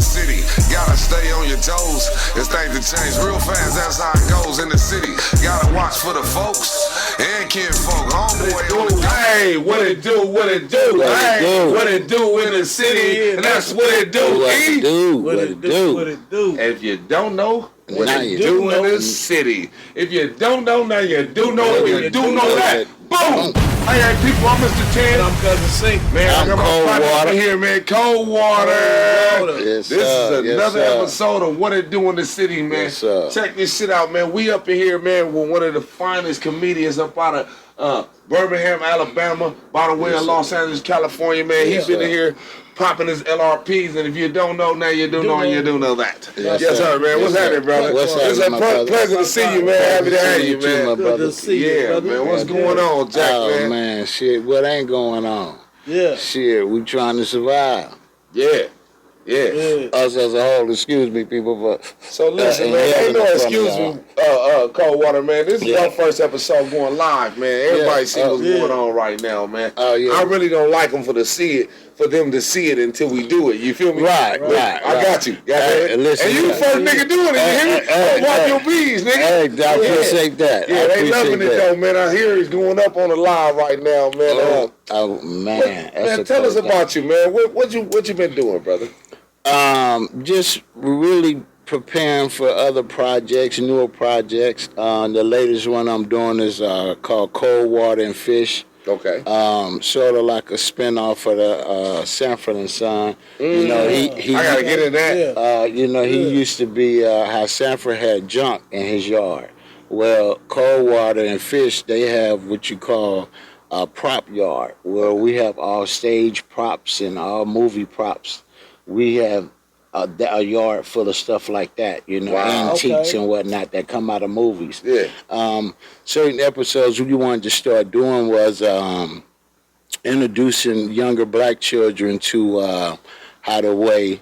the city. Gotta stay on your toes. It's things to change real fast, that's how it goes in the city. Gotta watch for the folks and kinfolk. Homeboy on the hey, what it do, what it do, hey, what it do in the city, and that's what it do. What it do, what it do, what it do. If you don't know, what it do in the city. If you don't know, now you do know. If you do know that, boom. Hey, people, I'm Mr. Ted. I'm Cousin Sink. Man, I got my partner here, man. Coldwota. Yes, this is another episode of What It Do in the City, man. Yes, check this shit out, man. We up in here, man, with one of the finest comedians up out of Birmingham, Alabama, by the way of Los Angeles, California, man. He's been in here popping his LRPs, and if you don't know, now you do know, and you do know that. Yes, sir, man. What's happening, brother? It's a pleasure to see you, man. Happy to have you, man. Good to see you, brother. Man. What's going on, Jack, man? Oh, man, shit. What ain't going on? Yeah. Shit, we trying to survive. Yeah. Us as a whole, excuse me, people, but... So listen, man, ain't no excuse me, Coldwota, man. This is our first episode going live, man. Everybody see what's going on right now, man. I really don't like them for them to see it until we do it. You feel me? Right. I got you. Listen, and you the first nigga doing it. You hear me? Wipe your bees, nigga. Hey, I appreciate that. Yeah, they loving it though, man. I hear it's going up on the live right now, man. Oh man. Man, tell us about you, man. What you been doing, brother? Just really preparing for other projects, newer projects. The latest one I'm doing is called Coldwota and Fish. Okay. Sort of like a spinoff of the Sanford and Son. You know, he I gotta get in that. You know, he used to be how Sanford had junk in his yard. Well, Coldwota and Fish, they have what you call a prop yard, where we have all stage props and all movie props. We have a yard full of stuff like that, you know, antiques and whatnot that come out of movies. Yeah. Certain episodes we wanted to start doing was introducing younger black children to how the way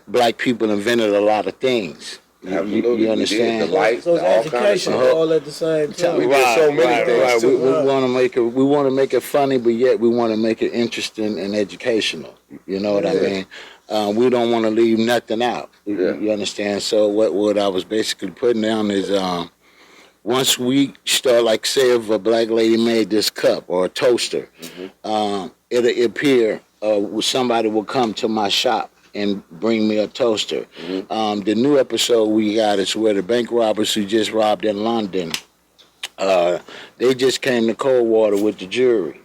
black people invented a lot of things. You understand? The lights, so it's education all at the same time. We did so many things too. We want to make it funny, but yet we want to make it interesting and educational. You know what I mean? We don't want to leave nothing out. You understand? So what I was basically putting down is once we start, like say if a black lady made this cup or a toaster, it'll appear somebody will come to my shop and bring me a toaster. The new episode we got is where the bank robbers who just robbed in London, they just came to Coldwota with the jury.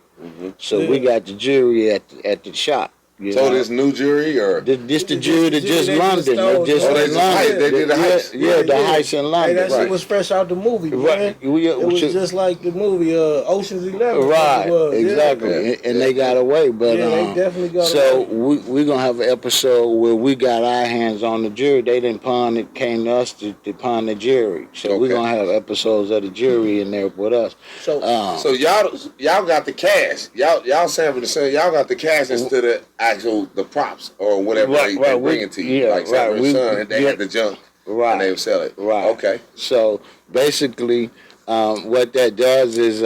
So we got the jury at the shop. So this new jury or this the jury that just London. They did the heist. Yeah, the heist in London. Hey, that shit was fresh out the movie, man. It was just like the movie Ocean's 11. Right, exactly. And they got away, but they definitely got so away. we're gonna have an episode where we got our hands on the jury. They didn't pawn it, came to us to pawn the jury. So we're gonna have episodes of the jury in there with us. So y'all got the cash. Y'all Sanford and Son, y'all got the cash instead of the props or whatever they bring it to you. Like Sanford and Son, they had the junk and they would sell it. Right. Okay. So basically, what that does is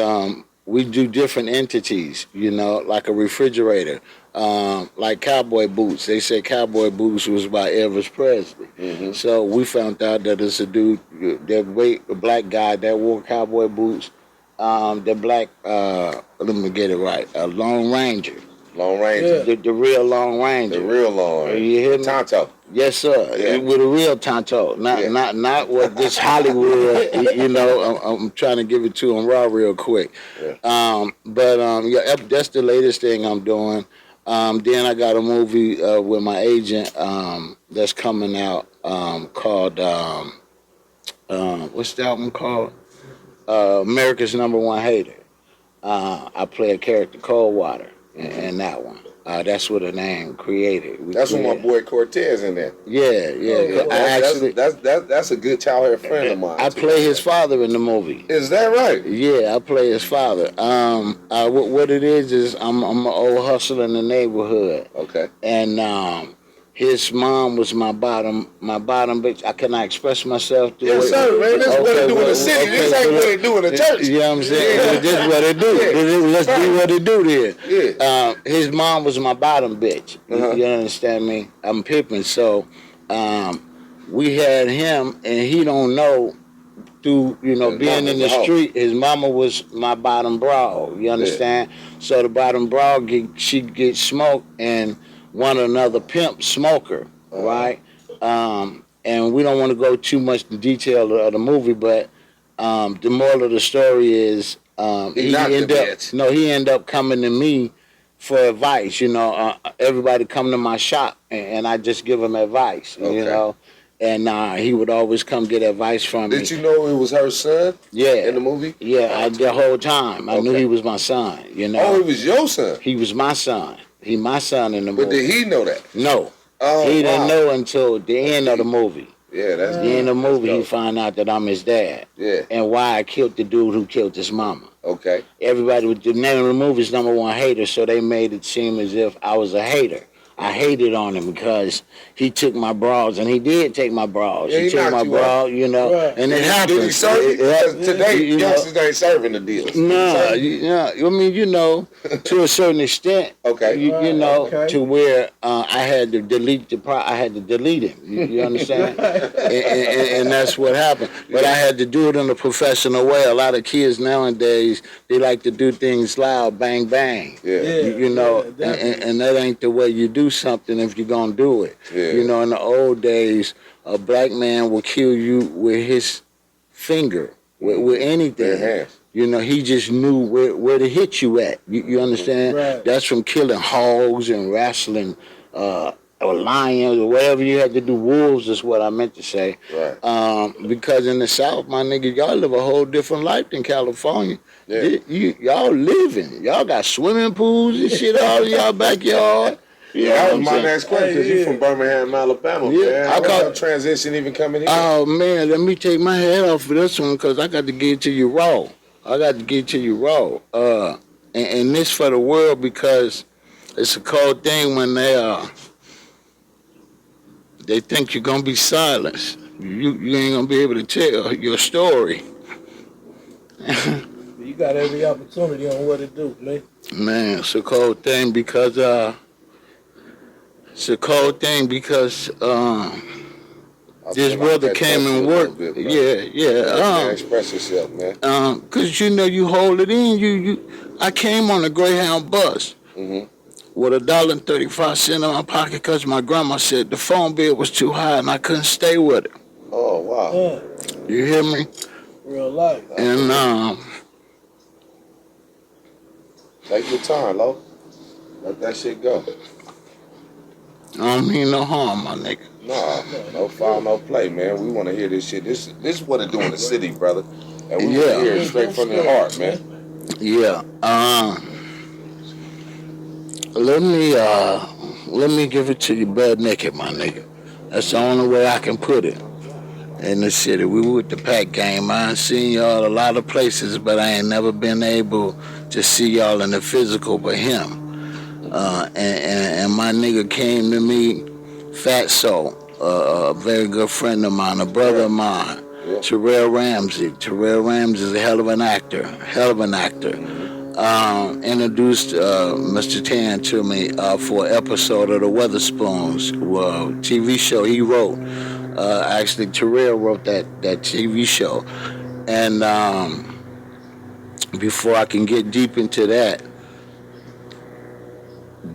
we do different entities, you know, like a refrigerator, like cowboy boots. They say cowboy boots was by Elvis Presley. So we found out that it's a dude, a black guy that wore cowboy boots, the black, let me get it right, a Lone Ranger. Lone Ranger. The real Lone Ranger. The real Lone Ranger. You hear me? Tonto. Yes, sir. Yeah. With a real Tonto. Not what this Hollywood, you know, I'm trying to give it to him raw real quick. Yeah. That's the latest thing I'm doing. Then I got a movie with my agent that's coming out called, what's the album called? America's #1 Hater. I play a character, Coldwota. And that one. That's what the name created. That's when my boy Cortez in there. Yeah. That's a good childhood friend of mine. I play his father in the movie. Is that right? Yeah, I play his father. What it is I'm an old hustler in the neighborhood. Okay. And His mom was my bottom bitch. I cannot express myself through Yes, it. sir, man. This is what they do in the city. This ain't what they do in the church. You know what I'm saying? Yeah. This is what they do. Yeah. Let's do what they do there. Yeah. His mom was my bottom bitch. You understand me? I'm pimping. So we had him, and he don't know through, being in the street, his mama was my bottom broad. You understand? So the bottom broad, she get smoked and want another pimp smoker, right? And we don't want to go too much in detail of the movie, but the moral of the story is he ended up coming to me for advice. Everybody come to my shop and I just give him advice. And he would always come get advice from me. Did you know it was her son? Yeah. In the movie? Yeah, the whole time. I knew he was my son, Oh, he was your son? He was my son. He my son in the movie. But did he know that? No. Oh, he didn't know until the end of the movie. Yeah, that's the end of the movie, he found out that I'm his dad. Yeah. And why I killed the dude who killed his mama. Okay. Everybody, the name of the movie is Number One Hater, so they made it seem as if I was a hater. I hated on him because he took my bras, and he did take my bras. Yeah, he took my bras, right. And it happened. Did he serve you? Today, youngsters ain't serving the deals. No, I mean, to a certain extent. Okay. To where I had to delete I had to delete him. You understand? and that's what happened. But I had to do it in a professional way. A lot of kids nowadays, they like to do things loud, bang, bang. Yeah. And that ain't the way you do something if you're gonna do it. Yeah. In the old days, a black man would kill you with his finger, with anything. He just knew where to hit you at. You understand? Right. That's from killing hogs and wrestling or lions or whatever you had to do. Wolves is what I meant to say. Right. Because in the South, my nigga, y'all live a whole different life than California. Yeah. Y'all living. Y'all got swimming pools and shit all in y'all backyard. That was my next question, because you from Birmingham, Alabama, man. I got transition even coming in. Oh, man, let me take my head off for this one, because I got to get to you raw. And this for the world, because it's a cold thing when they think you're going to be silenced. You ain't going to be able to tell your story. You got every opportunity on what to do, man. Man, it's a cold thing because this brother came and worked. Express yourself, man. Cause you hold it in. I came on a Greyhound bus with $1.35 in my pocket because my grandma said the phone bill was too high and I couldn't stay with it. Oh wow. You hear me? Real life. And take your time, Lo. Let that shit go. I don't mean no harm, my nigga. Nah, no foul, no play, man. We want to hear this shit. This is what it do in the city, brother. And we want to hear it straight from the heart, man. Yeah. Let me give it to you butt naked, my nigga. That's the only way I can put it. In the city, we with the pack game. I ain't seen y'all a lot of places, but I ain't never been able to see y'all in the physical but him. And my nigga came to me, Fatso, a very good friend of mine, a brother of mine, Terrell Ramsey. Terrell Ramsey is a hell of an actor. Introduced Mr. Tan to me for an episode of the Weatherspoons TV show he wrote. Actually, Terrell wrote that TV show. And before I can get deep into that,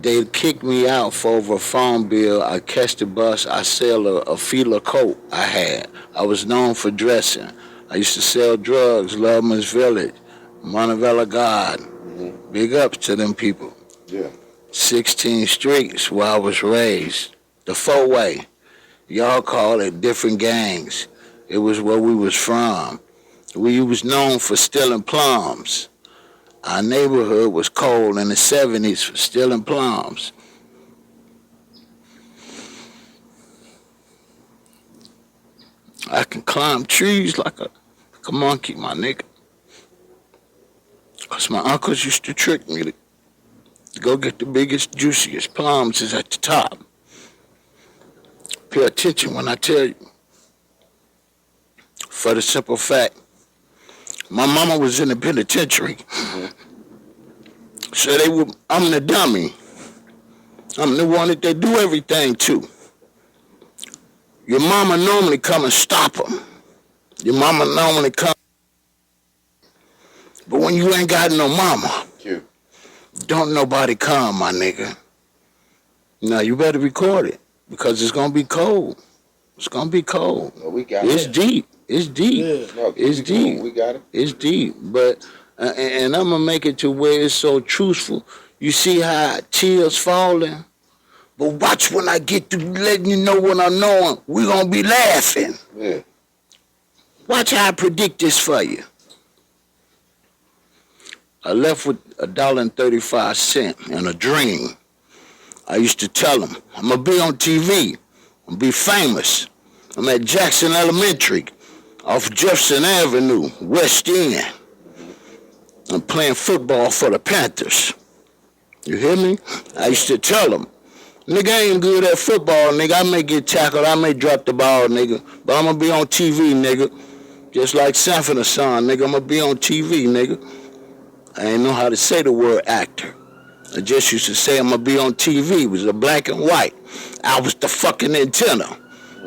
they kicked me out for over a phone bill. I catch the bus. I sell a feeler coat I had. I was known for dressing. I used to sell drugs, Loveman's Village, Montevella God. Big ups to them people. Yeah. 16 streets where I was raised. The four-way. Y'all call it different gangs. It was where we was from. We was known for stealing plums. Our neighborhood was cold in the 70s for stealing plums. I can climb trees like a monkey, my nigga. Because my uncles used to trick me to go get the biggest, juiciest plums is at the top. Pay attention when I tell you. For the simple fact, my mama was in the penitentiary. So I'm the dummy. I'm the one that they do everything to. Your mama normally come and stop them. Your mama normally come. But when you ain't got no mama, don't nobody come, my nigga. Now you better record it because it's gonna be cold. It's gonna be cold. No, we got it's deep. It's deep. Yeah. No, it's deep. We got it. It's deep. But and I'm gonna make it to where it's so truthful. You see how tears falling. But watch when I get to letting you know what I'm knowing. We gonna be laughing. Yeah. Watch how I predict this for you. I left with $1.35 and a dream. I used to tell them, I'm going to be on TV. I'm going to be famous. I'm at Jackson Elementary off Jefferson Avenue, West End. I'm playing football for the Panthers. You hear me? I used to tell them, nigga, I ain't good at football, nigga. I may get tackled, I may drop the ball, nigga. But I'm going to be on TV, nigga. Just like Sanford and Son, nigga. I'm going to be on TV, nigga. I ain't know how to say the word actor. I just used to say I'm going to be on TV. It was a black and white. I was the fucking antenna.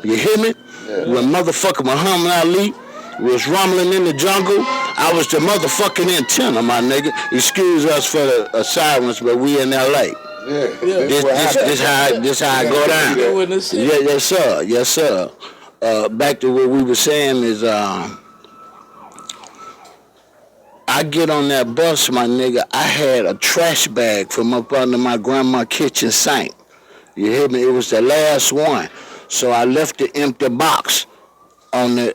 You hear me? Yeah. When motherfucking Muhammad Ali was rumbling in the jungle, I was the motherfucking antenna, my nigga. Excuse us for the silence, but we in L.A. Yeah. This how I go down. Yeah, yes, sir. Yes, sir. Back to what we were saying is... I get on that bus, my nigga, I had a trash bag from up under my grandma's kitchen sink. You hear me? It was the last one. So I left the empty box on there.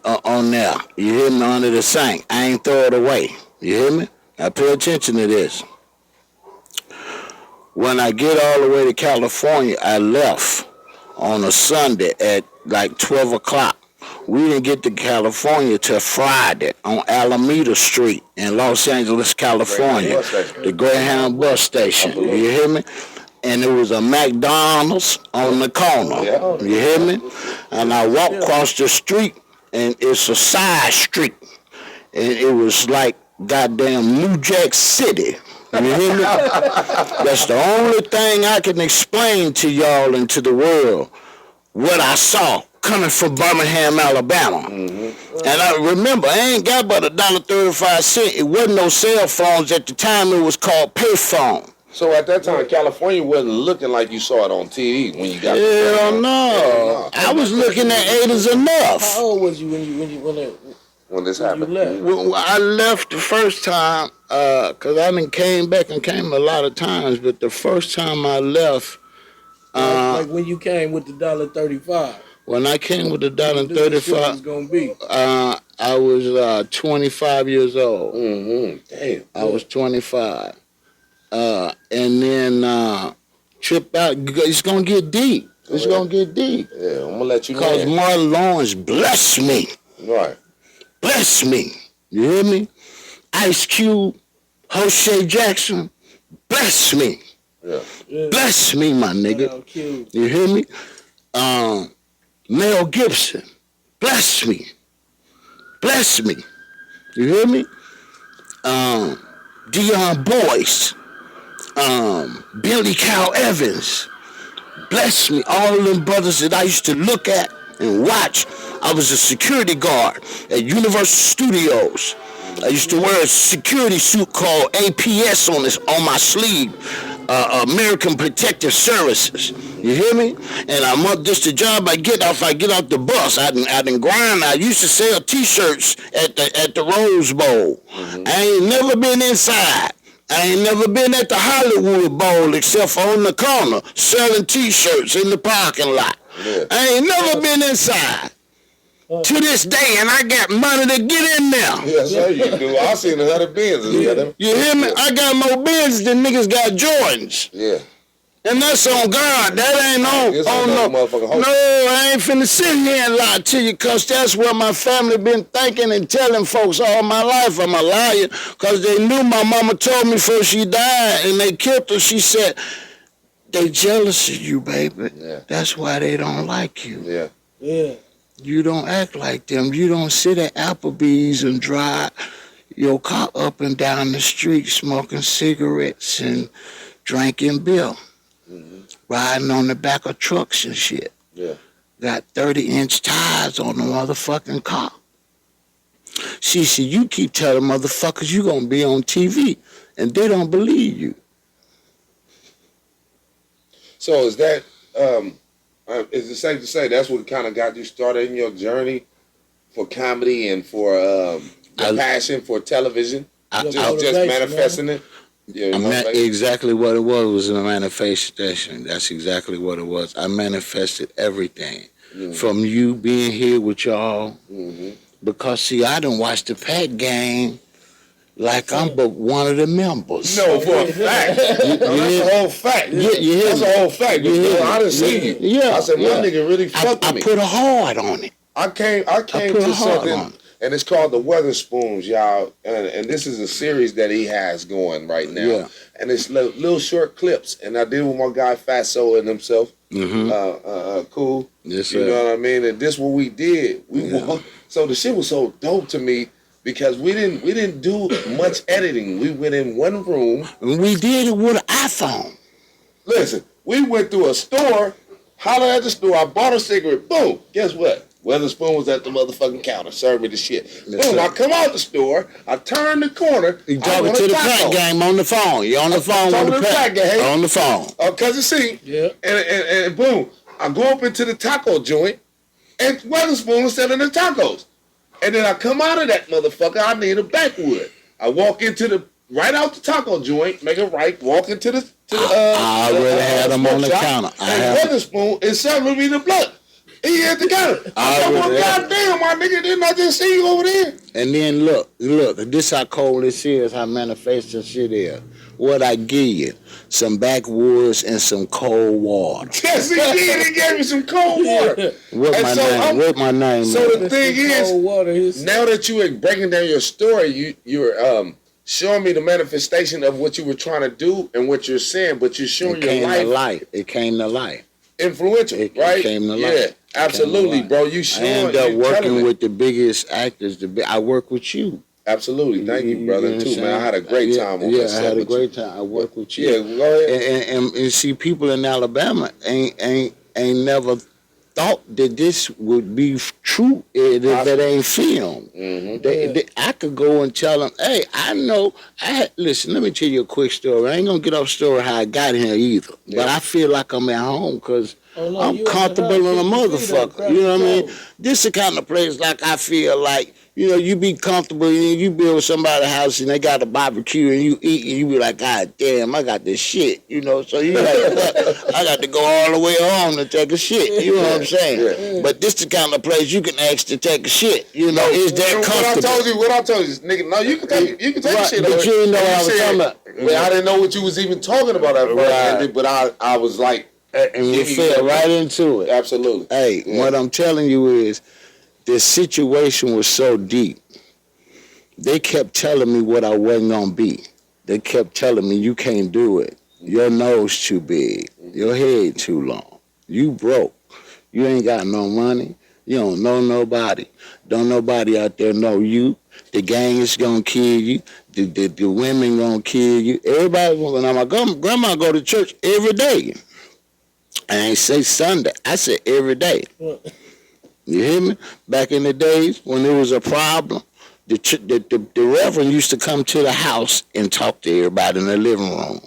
You hear me? Under the sink. I ain't throw it away. You hear me? Now pay attention to this. When I get all the way to California, I left on a Sunday at like 12 o'clock. We didn't get to California till Friday on Alameda Street in Los Angeles, California. The Greyhound bus station. You hear me? And there was a McDonald's on the corner. You hear me? And I walked across the street, and it's a side street. And it was like goddamn New Jack City. You hear me? That's the only thing I can explain to y'all and to the world what I saw coming from Birmingham, Alabama. And I remember, I ain't got but $1.35. It wasn't no cell phones at the time. It was called payphone. So at that time, California wasn't looking like you saw it on TV when you got there. Hell no. I was looking at 8 is enough. How old was you when this happened? Well, I left the first time, because I done came back and came a lot of times, but the first time I left... like when you came with the $1.35. When I came with the $1.35, I was 25 years old. Damn. I was 25. And then trip out. It's gonna get deep. It's gonna get deep. Yeah, I'm gonna let you know. Cause Martin Lawrence blessed me. Right. Bless me. You hear me? Ice Cube, O'Shea Jackson, bless me. Yeah. Bless me, my nigga. You hear me? Mel Gibson, bless me. Bless me. You hear me? Dion Boyce, Billy Cow Evans, bless me. All of them brothers that I used to look at and watch. I was a security guard at Universal Studios. I used to wear a security suit called APS on my sleeve. American Protective Services. You hear me? And I'm up just the job I get off the bus. I done grind. I used to sell T-shirts at the Rose Bowl. I ain't never been inside. I ain't never been at the Hollywood Bowl except for on the corner selling T-shirts in the parking lot. Yeah. I ain't never been inside. To this day, and I got money to get in there. Yes, sir, you do. I seen 100 Benzes. You hear me? I got more Benzes than niggas got Jordans. Yeah. And that's on God. That ain't on no. I ain't finna sit here and lie to you, cause that's what my family been thinking and telling folks all my life. I'm a liar, cause they knew my mama told me before she died and they killed her. She said, They jealous of you, baby. Yeah. That's why they don't like you. Yeah. Yeah. You don't act like them. You don't sit at Applebee's and drive your car up and down the street smoking cigarettes and drinking beer. Riding on the back of trucks and shit. Yeah. Got 30-inch tires on the motherfucking car. She said, you keep telling motherfuckers you gonna be on TV, and they don't believe you. So is that is it safe to say that's what kind of got you started in your journey for comedy and for the passion for television? Just manifesting it. Yeah, exactly what it was a manifestation. That's exactly what it was. I manifested everything from you being here with y'all. Because see, I done watched the Pat game like I'm but one of the members. No, for a fact. That's a whole fact. That's a whole fact. I didn't see you. Yeah. I said, my nigga really fucked with me. I put a heart on it. I came to something, and it's called the Weatherspoons, y'all. And this is a series that he has going right now. Yeah. And it's little short clips. And I did with my guy Fatso and himself. Cool. Yes, sir. You know what I mean? And this what we did. So the shit was so dope to me because we didn't do much editing. We went in one room. And we did it with an iPhone. Listen, we went through a store, hollered at the store, I bought a cigarette, boom, guess what? Weatherspoon was at the motherfucking counter, served me the shit. Boom, I come out the store, I turn the corner. You talking to the Pat game on the phone. You're on the phone with the Pat game. On the phone. Cousin C. Yeah. And boom, I go up into the taco joint, and Weatherspoon is selling the tacos. And then I come out of that motherfucker, I need a backwood. I walk into right out the taco joint, make a right, walk into the I already had them on the counter. And Weatherspoon is serving me the blunt. He at the counter. I said, well, goddamn, my nigga, didn't I just see you over there? And then look, this how cold this is, how manifesting shit is. What I give you, some backwoods and some cold water. Yes, he did. He gave me some cold water. What my name? So the thing is, now that you are breaking down your story, you're showing me the manifestation of what you were trying to do and what you're saying, but you're showing your life. It came to life. Influential, right? It came to life. Yeah, absolutely, bro. You showing. I ended up working with the biggest actors. I work with you. Absolutely. Thank you, brother, too, man. I had a great time on this. Yeah, I had a great time. I work with you. Yeah, go ahead. And see, people in Alabama ain't never thought that this would be true, that ain't filmed. I could go and tell them, hey, I know, listen, let me tell you a quick story. I ain't going to get off story how I got here either. Yeah. But I feel like I'm at home because I'm comfortable in a motherfucker. You know what I mean? This is the kind of place like I feel like, you know, you be comfortable and you be with somebody's house and they got a barbecue and you eat and you be like, God damn, I got this shit, you know. So you like, I got to go all the way home to take a shit. You know what I'm saying? Yeah. But this the kind of place you can ask to take a shit. You know, is that comfortable? What I told you, nigga, no, you can take a shit. But you didn't know what I was talking about. Well, I didn't know what you was even talking about at first, but I was like, and we fell right into it. Absolutely. Hey, what I'm telling you is, the situation was so deep. They kept telling me what I wasn't gonna be. They kept telling me, you can't do it. Your nose too big. Your head too long. You broke. You ain't got no money. You don't know nobody. Don't nobody out there know you. The gang is gonna kill you. The women gonna kill you. Everybody, now my grandma go to church every day. I ain't say Sunday. I said every day. You hear me? Back in the days when there was a problem, the reverend used to come to the house and talk to everybody in the living room.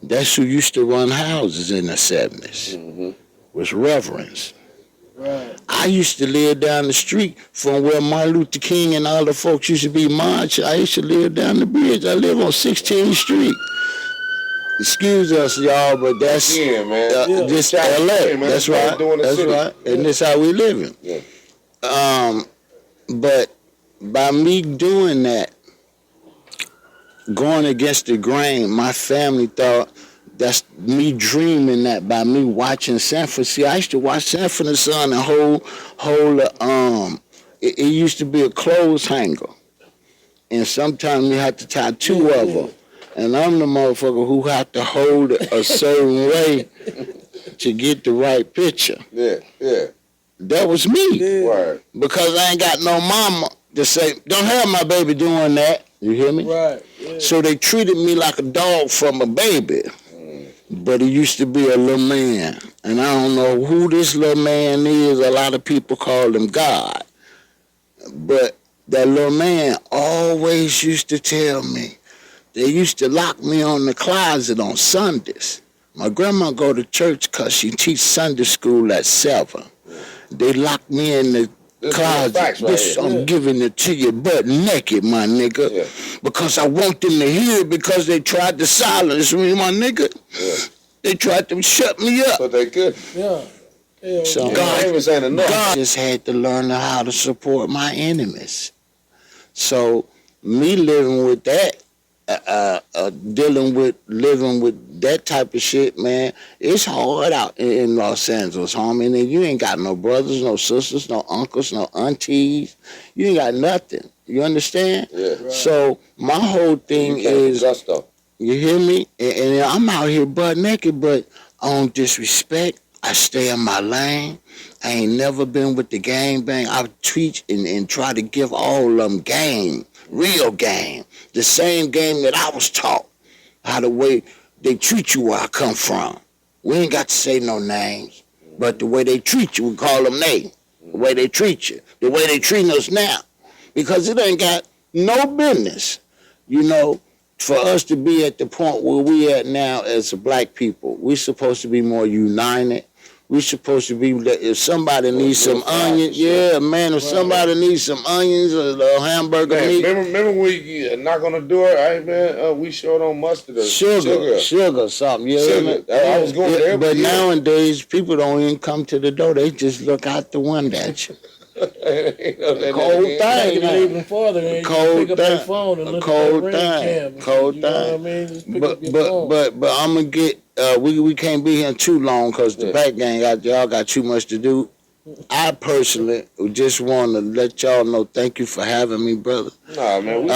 That's who used to run houses in the 70s, was reverends. Right. I used to live down the street from where Martin Luther King and all the folks used to be marching. I used to live down the bridge. I live on 16th Street. Excuse us, y'all, but that's this LA. That's right. That's right. And this how we living. Yeah. But by me doing that, going against the grain, my family thought that's me dreaming that by me watching Sanford. See, I used to watch Sanford and Son and hold it used to be a clothes hanger. And sometimes you had to tie two of them. And I'm the motherfucker who have to hold it a certain way to get the right picture. Yeah, yeah. That was me. Yeah. Word. Because I ain't got no mama to say, don't have my baby doing that. You hear me? Right. Yeah. So they treated me like a dog from a baby. But he used to be a little man. And I don't know who this little man is. A lot of people call him God. But that little man always used to tell me, they used to lock me on the closet on Sundays. My grandma go to church because she teach Sunday school at 7. They locked me in the closet. Right, I'm giving it to you butt naked, my nigga. Yeah. Because I want them to hear it because they tried to silence me, my nigga. Yeah. They tried to shut me up. But they could. Yeah. Yeah. So God ain't enough. God just had to learn how to support my enemies. So me living with that, living with that type of shit, man, it's hard out in Los Angeles, homie. And you ain't got no brothers, no sisters, no uncles, no aunties. You ain't got nothing. You understand? Yeah. Right. So my whole thing is, gusto. you hear me? And I'm out here butt naked, but I don't disrespect. I stay in my lane. I ain't never been with the gang bang. I teach and try to give all of them game, real game. The same game that I was taught, how the way they treat you where I come from. We ain't got to say no names, but the way they treat you, we call them names. The way they treat you, the way they treat us now. Because it ain't got no business, you know, for us to be at the point where we at now as a black people. We supposed to be more united. We supposed to be, if somebody needs some onions, yeah, man, if somebody needs some onions or a hamburger meat. Remember when we knock on the door, hey man, we showed on mustard or sugar, something. You know what I mean? I was going there. But nowadays, people don't even come to the door. They just look out the window at you. Cold thing. Even farther, and cold pick up their phone and look cold at that thing. Cold you know thing. what I mean? Just pick up your phone. But I'm gonna get. We can't be here too long because the back gang y'all got too much to do. I personally just want to let y'all know, thank you for having me, brother. Nah, man, we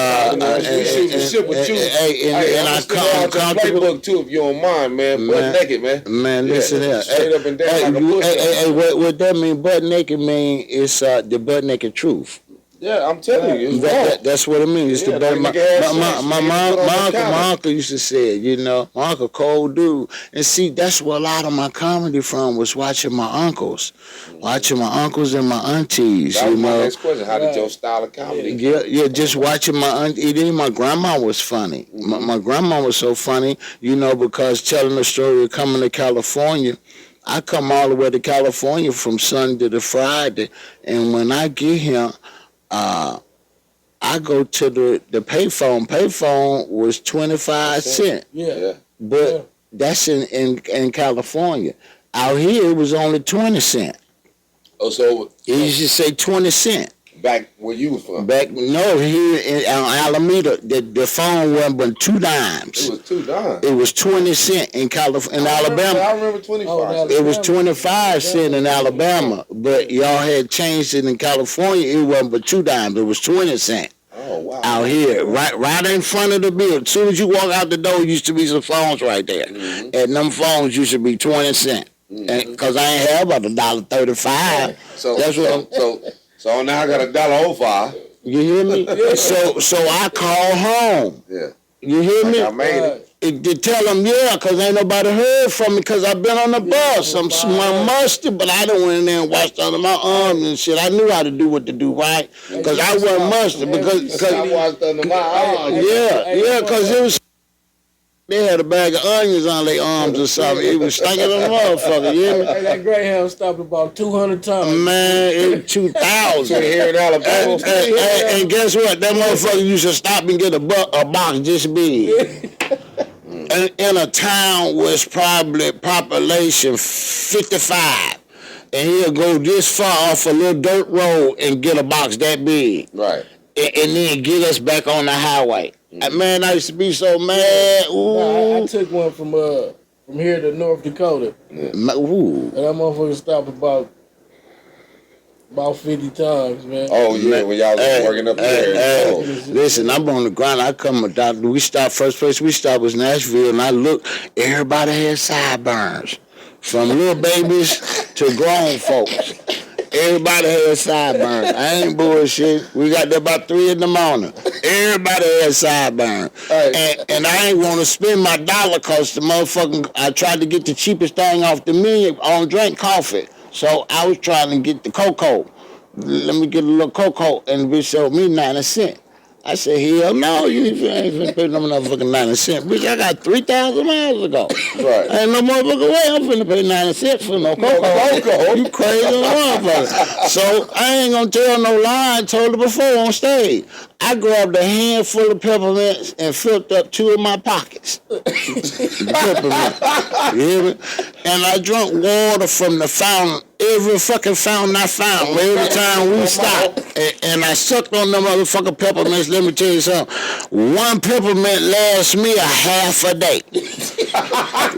shoot the shit with you. And I come comfortable. Playbook too, if you don't mind, man. Butt naked, man. Man, listen here. Straight up and down like a push-up. What that mean? Butt naked mean is the butt naked truth. Yeah, I'm telling you, that's what it means. It's the butt. My uncle used to say it, you know. My uncle, cold dude. And see, that's where a lot of my comedy from was watching my uncles. Watching my uncles and my aunties, that was you know. My next question. How did your style of comedy Yeah, just watching my auntie. Even my grandma was funny. My grandma was so funny, you know, because telling the story of coming to California, I come all the way to California from Sunday to Friday, and when I get here, I go to the payphone. Payphone was 25 cents. Yeah. But that's in California. Out here, it was only 20 cents. Oh, so It used to say 20 cents. back where you was from? No, here in Alameda, the phone wasn't but 2 dimes. It was 2 dimes. It was 20 cents in Alabama. I remember 25 cents. It was 25 cents in Alabama, but y'all had changed it in California. It wasn't but 2 dimes. It was 20 cents. Oh, wow. Out here, right in front of the building. As soon as you walk out the door, used to be some phones right there. Mm-hmm. And them phones used to be 20 cents. Mm-hmm. Because I ain't have about $1.35. So that's what So now I got $1.05. You hear me? So I call home. Yeah. You hear me? I made it. To tell them, because ain't nobody heard from me because I've been on the bus. I'm mustard, but I done went in there and washed under my arms and shit. I knew how to do what to do, right? Because I wasn't mustard. Because I washed under my arms. Yeah, because it was... They had a bag of onions on their arms or something. It was stinking on the motherfucker, you hear me? Hey, that Greyhound stopped about 200 times. Man, it was 2,000. Here in Alabama. And guess what? That motherfucker used to stop and get a box this big. In a town where it's probably population 55. And he'll go this far off a little dirt road and get a box that big. Right. And then get us back on the highway. Man, I used to be so mad. Ooh. Nah, I took one from here to North Dakota. Ooh. And that motherfucker stopped about About 50 times, man. Oh yeah, when y'all was working up there. Listen, I'm on the ground. I come down. We stopped. First place we stopped was Nashville, and I looked. Everybody had sideburns, from little babies to grown folks. Everybody had sideburns. I ain't bullshit. We got there about 3 in the morning. Everybody had sideburns. And I ain't want to spend my dollar because the motherfucking, I tried to get the cheapest thing off the menu on drink coffee. So I was trying to get the cocoa. Let me get a little cocoa, and the bitch showed me 90 cents. I said, hell no, you ain't finna pay no motherfucking 90 cents. Bitch, I got 3,000 miles to go. Right. Ain't no motherfucking way I'm finna pay 90 cents for no cocoa. You crazy motherfucker. So I ain't gonna tell no lie. I told her before on stage. I grabbed a handful of peppermints and filled up 2 of my pockets. Peppermint. You hear me? And I drank water from the fountain. Every fucking fountain I found, every time we stopped. And I sucked on them motherfucking peppermints. Let me tell you something. 1 peppermint lasts me a half a day. 1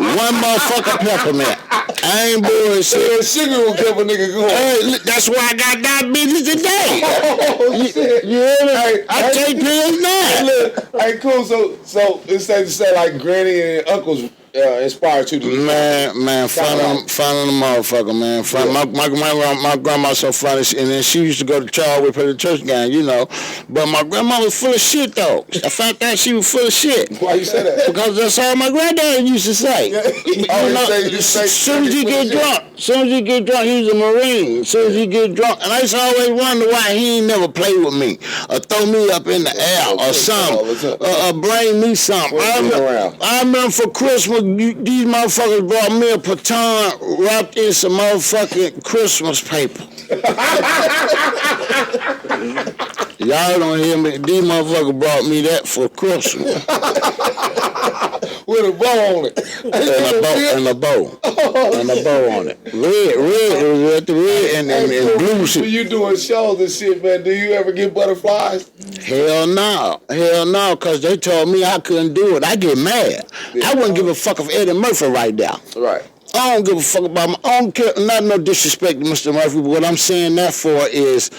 motherfucking peppermint. I ain't bullshit. Sugar will keep a nigga going. Hey, that's why I got diabetes today. Oh, shit. You hear me? Hey, I take pills now. Look, hey, cool. So it's safe to say like granny and uncles inspired you to do Man, fun of the motherfucker, man. My grandma so funny, and then she used to go to Charwood for the church game, you know. But my grandma was full of shit, though. I found out she was full of shit. Why you say that? Because that's all my granddad used to say. Soon as you get drunk, he was a Marine. Soon as you get drunk, and I used to always wonder why he ain't never play with me or throw me up in the air or something, or bring me something. I remember for Christmas, these motherfuckers brought me a baton wrapped in some motherfucking Christmas paper. Y'all don't hear me. These motherfuckers brought me that for Christmas. With a bow on it. And a bow on it. Red and blue shit. When you doing shows and shit, man, do you ever get butterflies? Hell no, because they told me I couldn't do it. I get mad. I wouldn't give a fuck if Eddie Murphy right now. Right. I don't give a fuck about I don't care, not no disrespect to Mr. Murphy, but what I'm saying that for is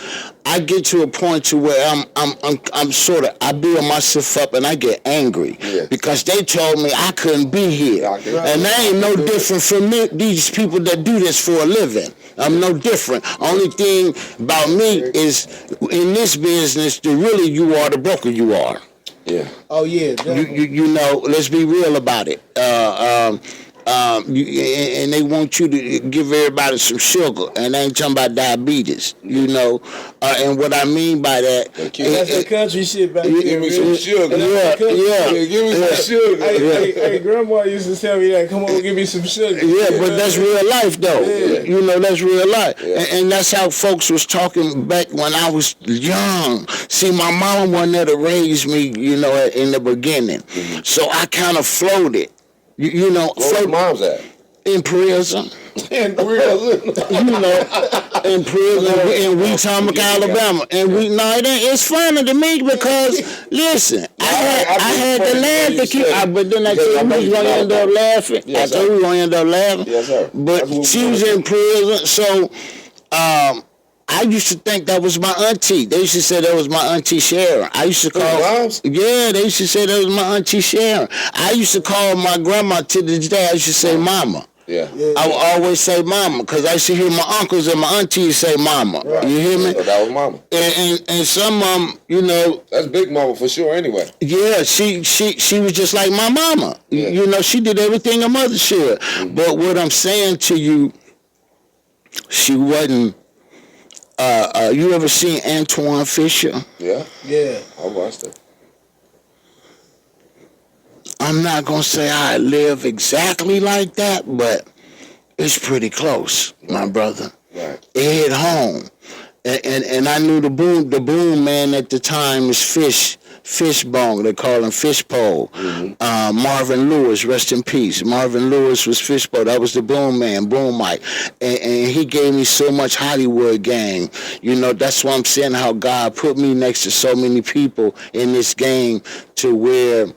I get to a point to where I'm sort of, I build myself up and I get angry because they told me I couldn't be here. And that ain't no different from me, these people that do this for a living. I'm no different. Only thing about me is in this business, really you are the broker you are. Yeah. Oh yeah. You know, let's be real about it. And they want you to give everybody some sugar, and they ain't talking about diabetes, you know. And what I mean by that, that's the country shit back there. Give me some sugar. Give me some sugar. Hey, grandma used to tell me that. Come on, give me some sugar. Yeah, but that's real life, though. Yeah. You know, that's real life. Yeah. And that's how folks was talking back when I was young. See, my mom wasn't there to raise me, you know, in the beginning. Mm-hmm. So I kind of floated. You know, where's mom's at? In prison. In prison. You know, in prison in Wetumpka, Alabama. And it's funny to me because, listen, I had to laugh to keep, but then I told you we was going to end up laughing. Yes, I told you we were going to end up laughing. Yes, sir. But she was in prison, so I used to think that was my auntie. They used to say that was my auntie Sharon. I used to call. Yeah, they used to say that was my auntie Sharon. I used to call my grandma to this day. I used to say mama. Yeah. I would always say mama because I used to hear my uncles and my aunties say mama. Right. You hear me? So that was mama. And some you know. That's big mama for sure. Anyway. Yeah, she was just like my mama. Yeah. You know, she did everything a mother should. Mm-hmm. But what I'm saying to you, she wasn't. You ever seen Antoine Fisher? Yeah. Yeah. I watched it. I'm not going to say I live exactly like that, but it's pretty close, my brother. Right. It hit home. And I knew the boom man at the time was Fishbone. They call him Fishpole. Mm-hmm. Marvin Lewis, rest in peace. Marvin Lewis was Fishpole. That was the boom man, Boom Mike. And he gave me so much Hollywood game. You know, that's why I'm saying how God put me next to so many people in this game to where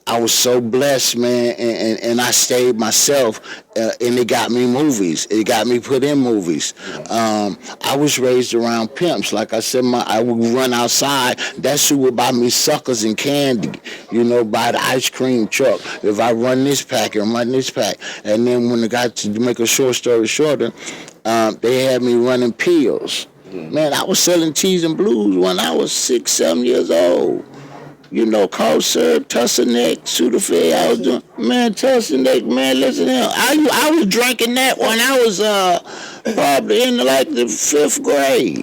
I was so blessed, man, and I stayed myself, and it got me movies. It got me put in movies. I was raised around pimps. Like I said, I would run outside. That's who would buy me suckers and candy, buy the ice cream truck. If I run this pack and run this pack. And then when it got to make a short story shorter, they had me running pills. Man, I was selling teas and blues when I was 6, 7 years old. Cold syrup, Tussinec, Sudafed. I was doing, man, Tussinec, man, listen to him. I was drinking that when I was probably in the 5th grade.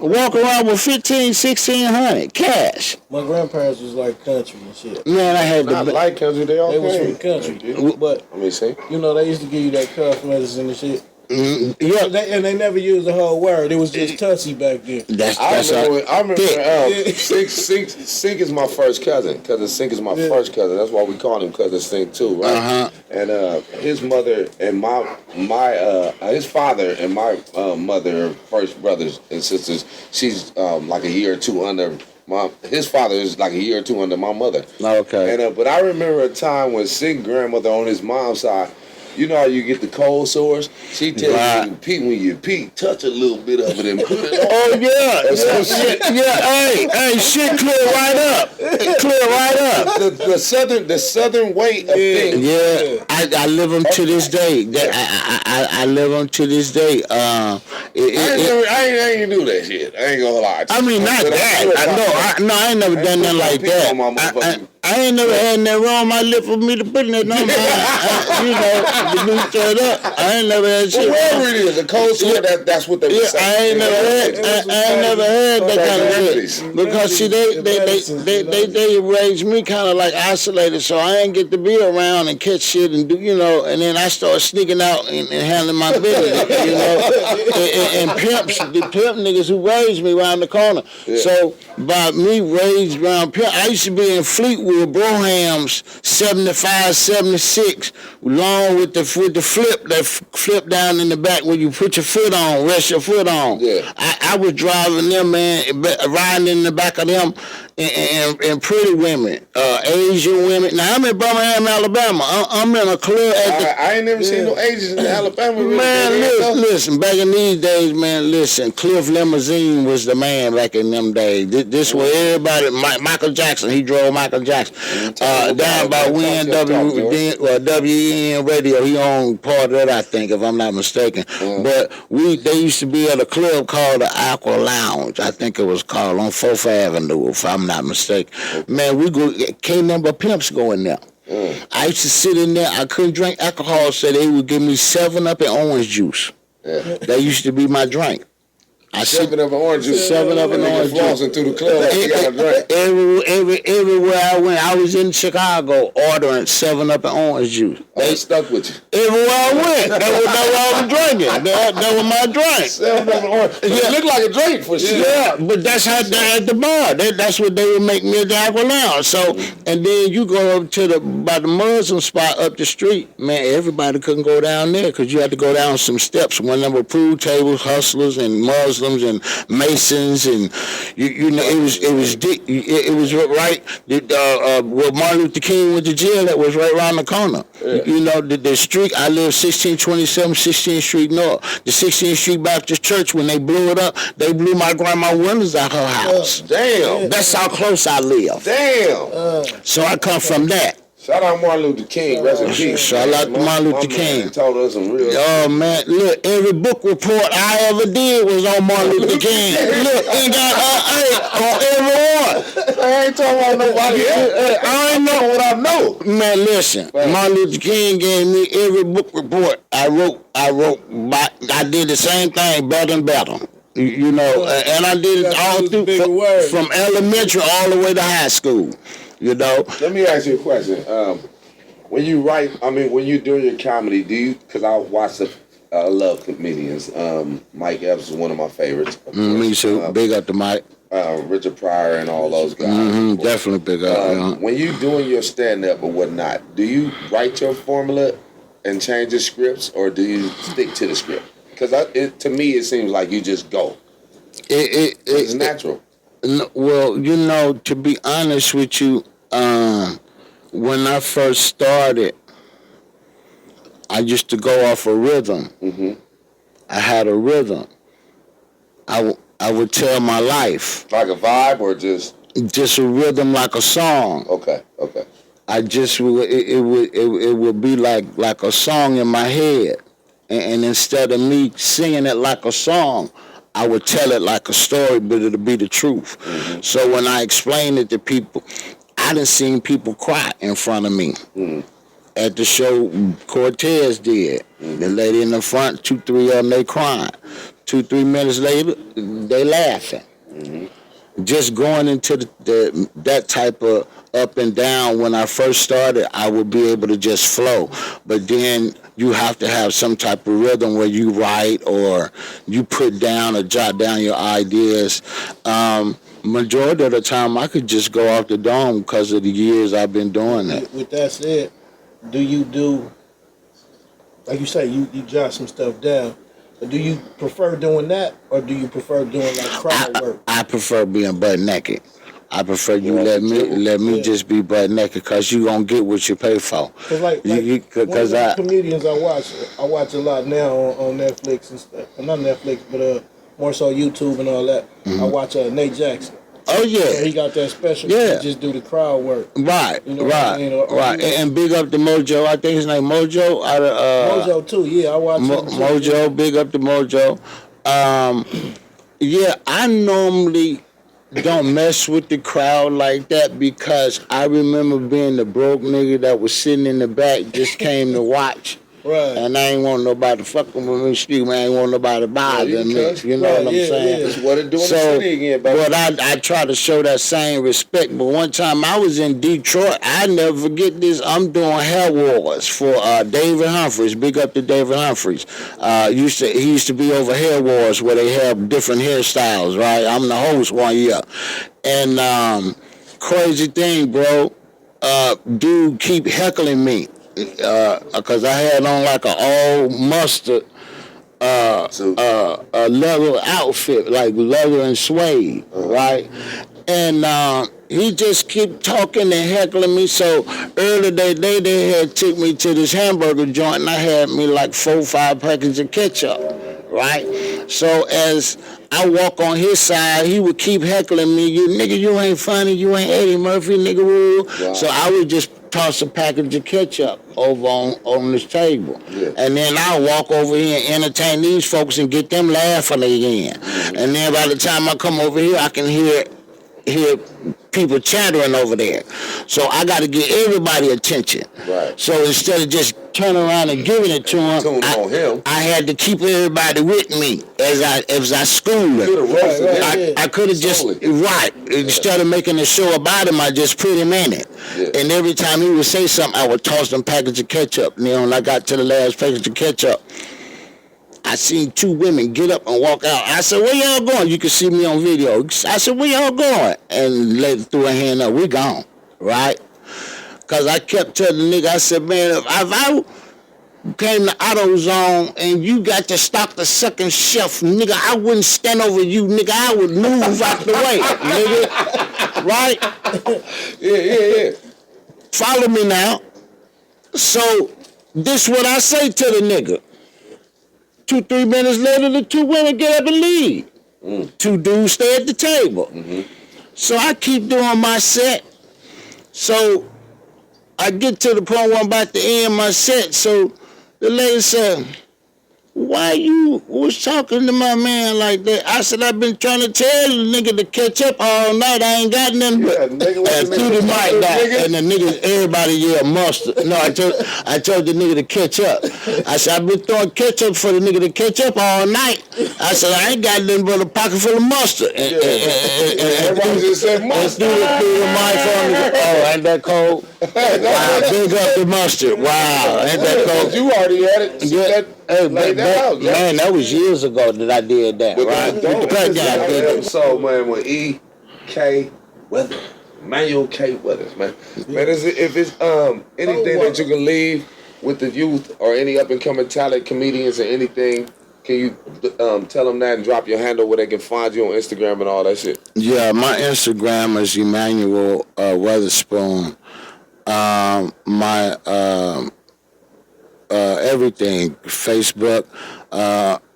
Walk around with 1,600 cash. My grandparents was like country and shit. Man, I had Not like country, they was from country. But, let me see. They used to give you that cough medicine and shit. Yeah, and they never used the whole word. It was just Tussie back then. I remember Sink is my first cousin. Cousin Sink is my first cousin. That's why we call him Cousin Sink too, right? And his mother and his father and my mother are first brothers and sisters. She's like a year or two under. His father is like a year or two under my mother. Okay. And but I remember a time when Sink's grandmother on his mom's side. You know how you get the cold sores? She tells you, Pete, when you pee, touch a little bit of it and put it on. Oh, hey, shit clear right up. Clear right up. The southern way of things. Yeah, I live them to this day. I live them to this day. I ain't do that shit. I ain't gonna lie. I mean, not that. I ain't never done nothing like that. I ain't never had that wrong my lip for me to put in that number. To be straight up. I ain't never had shit. Whatever it is, a cold sore, that's what they say. I ain't never had that kind of shit. Because see, they raised me kind of like isolated, so I ain't get to be around and catch shit and do, and then I start sneaking out and handling my business, and pimps, the pimp niggas who raised me around the corner. Yeah. So by me raised around pimp, I used to be in Fleetwood, Brohams, 75, 76, along with the flip, that flip down in the back where you put your foot on, rest your foot on. Yeah. I was driving them, man, riding in the back of them, and pretty women, Asian women. Now, I'm in Birmingham, Alabama. I'm in a club I ain't never seen no Asians in Alabama. Man, listen, back in these days, man, listen, Cliff Limousine was the man back in them days. This was everybody, Michael Jackson, he drove Michael Jackson. Down by WN Radio, he owned part of that, I think, if I'm not mistaken. But they used to be at a club called the Aqua Lounge, I think it was called, on 4th Avenue, if I'm not mistaken. Man, can't number pimps go in there. I used to sit in there. I couldn't drink alcohol, so they would give me 7-Up and orange juice. Yeah. That used to be my drink. 7-Up and orange juice. 7-Up and orange juice. Flossing through the club. You got a drink. Everywhere I went, I was in Chicago ordering 7-Up and orange juice. They stuck with you. Everywhere I went, that was what I was drinking. That was my drink. 7-Up and orange. It looked like a drink for sure. Yeah, but that's how they at the bar. That's what they would make me at the Aqua Lounge. So, and then you go up to by the Muslim spot up the street. Man, everybody couldn't go down there because you had to go down some steps. One of them were pool tables, hustlers, and Muslims and Masons, and it was right where Martin Luther King went to jail. That was right around the corner. Yeah. The street I live 1627 16th Street North. The 16th Street Baptist Church, when they blew it up, they blew my grandma windows out her house. Damn. That's how close I live. Damn. So I come from that. Shout out Martin Luther King, rest in peace. Shout out to Martin Luther King. He told us some real. Oh man, look, every book report I ever did was on Martin Luther King. Look, he got on every one. I ain't talking about nobody else. I ain't know what I know. Man, listen, Martin Luther King gave me every book report I wrote. I did the same thing, better and better. And I did it all through from elementary all the way to high school. Let me ask you a question. When you write, when you're doing your comedy, because I watch I love comedians. Mike Epps is one of my favorites. Me too. Big up to Mike. Richard Pryor and all those guys. Definitely big up. When you're doing your stand-up or whatnot, do you write your formula and change the scripts, or do you stick to the script? Because to me, it seems like you just go. It's natural. Well, to be honest with you, When I first started, I used to go off a rhythm. Mm-hmm. I had a rhythm. I would tell my life. Like a vibe or just a rhythm like a song. Okay. I just it would be like a song in my head, and instead of me singing it like a song, I would tell it like a story, but it'll be the truth. Mm-hmm. So when I explain it to people, I done seen people cry in front of me. Mm-hmm. At the show Cortez did. Mm-hmm. The lady in the front, 2-3 of them, they crying. 2-3 minutes later, they laughing. Mm-hmm. Just going into that type of up and down, when I first started, I would be able to just flow. But then you have to have some type of rhythm where you write or you put down or jot down your ideas. Majority of the time, I could just go off the dome because of the years I've been doing that. With that said, do you do, like you say, you jot some stuff down, but do you prefer doing that or do you prefer doing like crowd work? I prefer being butt naked. I prefer you let me just be butt naked because you gonna get what you pay for. Cause like one of the comedians I watch a lot now on Netflix and stuff. Well, not Netflix, but more so YouTube and all that. Mm-hmm. I watch Nate Jackson. Oh yeah, so he got that special. Yeah, he just do the crowd work. Right, you know right, what I mean? Right. And big up to Mojo. I think his name Mojo. Mojo too. Yeah, I watch Mojo. Yeah. Big up to Mojo. Yeah, I normally don't mess with the crowd like that because I remember being the broke nigga that was sitting in the back, just came to watch. Right. And I ain't want nobody fucking with me, excuse me, I ain't want nobody bothering me. You know what I'm saying? That's what it doing in the city again, baby. But I try to show that same respect. But one time I was in Detroit, I never forget this. I'm doing Hair Wars for David Humphreys. Big up to David Humphreys. He used to be over Hair Wars where they have different hairstyles, right? I'm the host one year. And crazy thing, bro, dude keep heckling me. Because I had on like an all mustard leather outfit, like leather and suede, right? And he just keep talking and heckling me. So earlier that day, they had took me to this hamburger joint, and I had me like 4 or 5 packets of ketchup, right? So as I walk on his side, he would keep heckling me. You ain't funny. You ain't Eddie Murphy, nigga. Woo. Wow. So I would just toss a package of ketchup over on this table. Yeah. And then I'll walk over here and entertain these folks and get them laughing again. Mm-hmm. And then by the time I come over here, I can hear people chattering over there. So I got to get everybody attention. Right. So instead of just turning around and giving it to him, I had to keep everybody with me as I schooled him. I could have just, instead of making a show about him, I just put him in it. Yeah. And every time he would say something, I would toss them package of ketchup. You know, when I got to the last package of ketchup, I seen 2 women get up and walk out. I said, where y'all going? You can see me on video. I said, where y'all going? And the lady threw her hand up. We gone, right? Because I kept telling the nigga, I said, man, if I came to AutoZone and you got to stock the second shelf, nigga, I wouldn't stand over you, nigga. I would move out the way, nigga. Right? Yeah. Follow me now. So this what I say to the nigga. 2-3 minutes later, the 2 women get up and leave. 2 dudes stay at the table. Mm-hmm. So I keep doing my set. So I get to the point where I'm about to end my set. So the lady said, why you was talking to my man like that? I said, I've been trying to tell the nigga to catch up all night. I ain't got nothing but... And threw the mic down. And the nigga, everybody yelled mustard. No, I told the nigga to catch up. I said, I've been throwing ketchup for the nigga to catch up all night. I said, I ain't got nothing but a pocket full of mustard. And everybody just said mustard. And threw the mic on me. Oh, ain't that cold? Wow, big up the mustard. Wow, ain't that cold? You already had it. Yeah. Hey, man, that was years ago that I did that, right? So, man, with E.K. Weathers, Manuel K. Weathers, man. Man, if it's anything that you can leave with the youth or any up-and-coming talent, comedians or anything, can you tell them that and drop your handle where they can find you on Instagram and all that shit? Yeah, my Instagram is Emmanuel Weatherspoon. My everything, Facebook,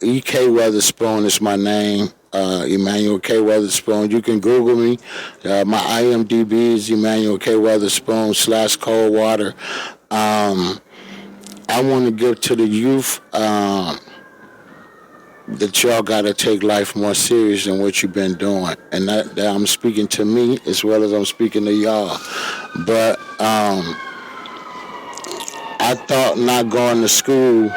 E.K. Weatherspoon is my name. Emmanuel K. Weatherspoon. You can Google me. My IMDb is Emmanuel K. Weatherspoon / Coldwota. I want to give to the youth that y'all got to take life more serious than what you've been doing. And that I'm speaking to me as well as I'm speaking to y'all. But I thought not going to school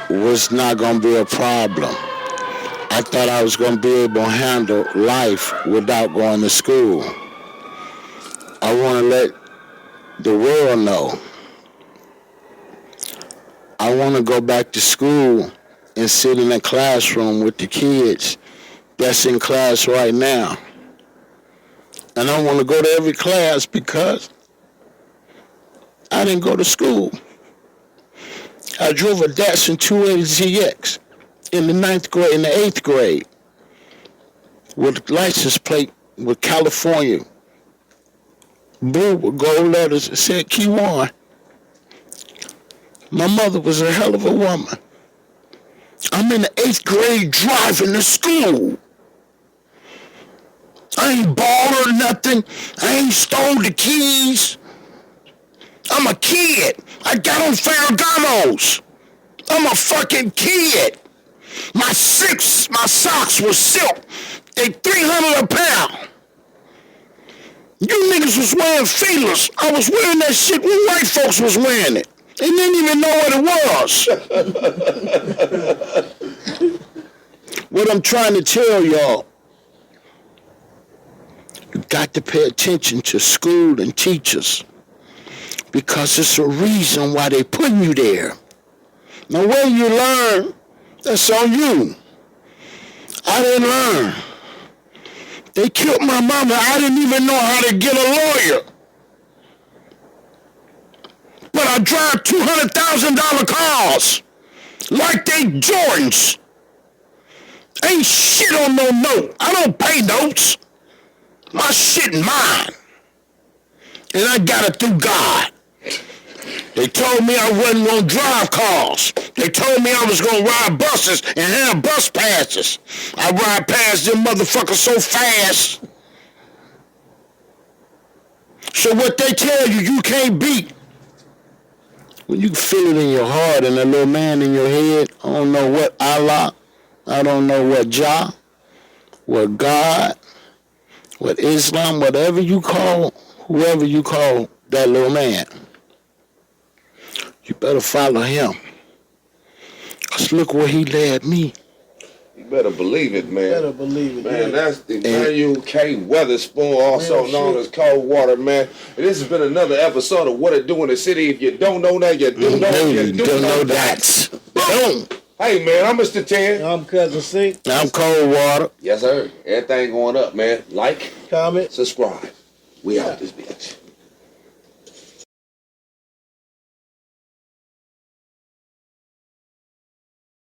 was not going to be a problem. I thought I was going to be able to handle life without going to school. I want to let the world know. I want to go back to school and sit in a classroom with the kids that's in class right now. And I want to go to every class because I didn't go to school. I drove a Datsun 280ZX in the 9th grade, in the 8th grade, with a license plate with California, blue with gold letters that said Key One. My mother was a hell of a woman. I'm in the 8th grade driving to school. I ain't bought or nothing. I ain't stole the keys. I'm a kid. I got on Ferragamo's. I'm a fucking kid. My socks were silk. They $300 a pound. You niggas was wearing feelers. I was wearing that shit when white folks was wearing it. They didn't even know what it was. What I'm trying to tell y'all, you got to pay attention to school and teachers because it's a reason why they putting you there. Now when you learn, that's on you. I didn't learn. They killed my mama. I didn't even know how to get a lawyer. But I drive $200,000 cars like they Jordans. Ain't shit on no note. I don't pay notes. My shit mine. And I got it through God. They told me I wasn't going to drive cars. They told me I was going to ride buses and have bus passes. I ride past them motherfuckers so fast. So what they tell you, you can't beat. When you feel it in your heart and that little man in your head, I don't know what Allah, I don't know what Jah, what God, what Islam, whatever you call, whoever you call that little man. You better follow him. Because look where he led me. You better believe it, man. Better believe it. Man, that's Emmanuel K. Weatherspoon, also known as Coldwota, man. And this has been another episode of What It Do in the City. If you don't know that, you do know. You do know that. Boom. Hey, man, I'm Mr. 10. I'm Cousin C. I'm Coldwota. Yes, sir. Everything going up, man. Like, Comment. subscribe. We out this bitch.